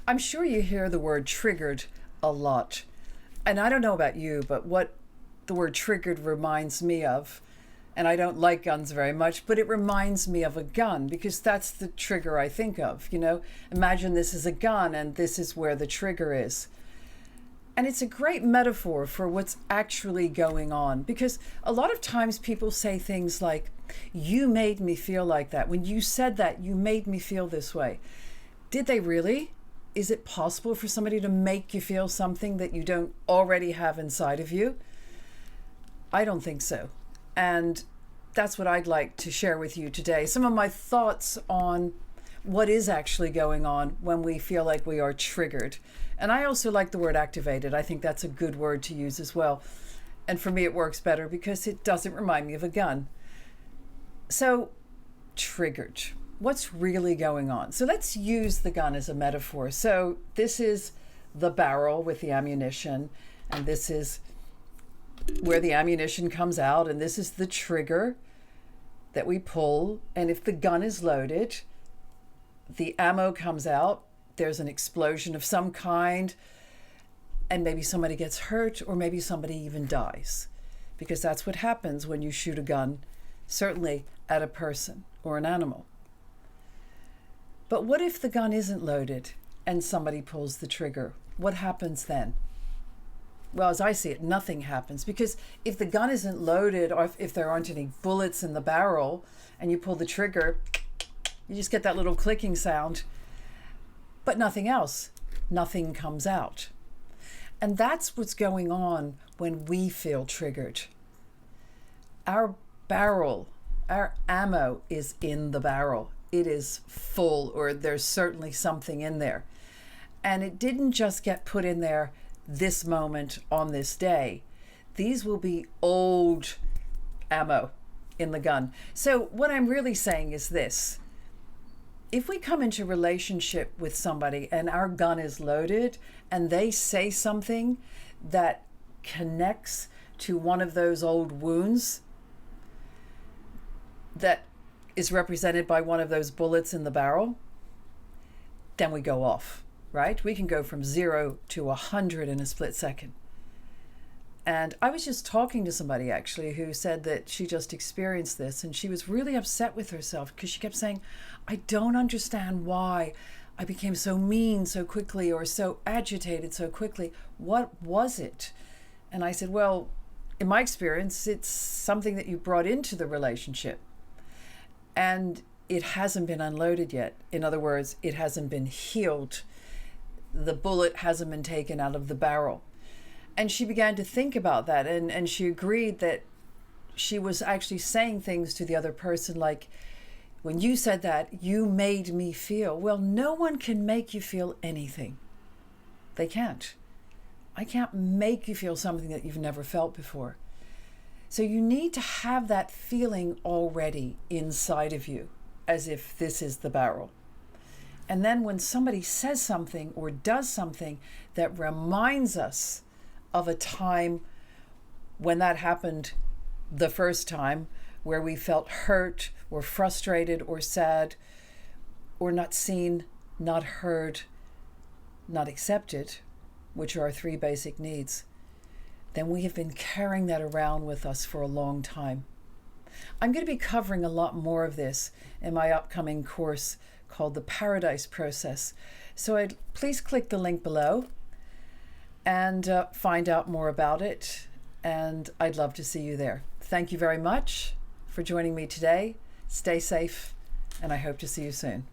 I'm sure you hear the word triggered a lot. And I don't know about you, but what the word triggered reminds me of, and I don't like guns very much, but it reminds me of a gun because that's the trigger I think of. Imagine this is a gun and this is where the trigger is. And it's a great metaphor for what's actually going on, because a lot of times people say things like, you made me feel like that. When you said that, you made me feel this way. Did they really? Is it possible for somebody to make you feel something that you don't already have inside of you? I don't think so. And that's what I'd like to share with you today. Some of my thoughts on what is actually going on when we feel like we are triggered. And I also like the word activated. I think that's a good word to use as well. And for me, it works better because it doesn't remind me of a gun. So, triggered. What's really going on? So let's use the gun as a metaphor. So this is the barrel with the ammunition, and this is where the ammunition comes out, and this is the trigger that we pull. And if the gun is loaded, the ammo comes out, there's an explosion of some kind, and maybe somebody gets hurt, or maybe somebody even dies, because that's what happens when you shoot a gun, certainly at a person or an animal. But what if the gun isn't loaded and somebody pulls the trigger? What happens then? Well, as I see it, nothing happens, because if the gun isn't loaded, or if there aren't any bullets in the barrel and you pull the trigger, you just get that little clicking sound, but nothing else. Nothing comes out. And that's what's going on when we feel triggered. Our barrel, our ammo is in the barrel. It is full, or there's certainly something in there. And it didn't just get put in there this moment on this day. These will be old ammo in the gun. So what I'm really saying is this. If we come into a relationship with somebody and our gun is loaded and they say something that connects to one of those old wounds that is represented by one of those bullets in the barrel, then we go off, right? We can go from 0 to 100 in a split second. And I was just talking to somebody actually who said that she just experienced this, and she was really upset with herself because she kept saying, I don't understand why I became so mean so quickly or so agitated so quickly. What was it? And I said, well, in my experience, it's something that you brought into the relationship. And it hasn't been unloaded yet. In other words, it hasn't been healed. The bullet hasn't been taken out of the barrel. And she began to think about that, and she agreed that she was actually saying things to the other person like, when you said that, you made me feel. Well, no one can make you feel anything. They can't. I can't make you feel something that you've never felt before. So you need to have that feeling already inside of you, as if this is the barrel. And then when somebody says something or does something that reminds us of a time when that happened the first time, where we felt hurt or frustrated or sad or not seen, not heard, not accepted, which are our 3 basic needs, then we have been carrying that around with us for a long time. I'm going to be covering a lot more of this in my upcoming course called the Paradise Process. So please click the link below and find out more about it. And I'd love to see you there. Thank you very much for joining me today. Stay safe, and I hope to see you soon.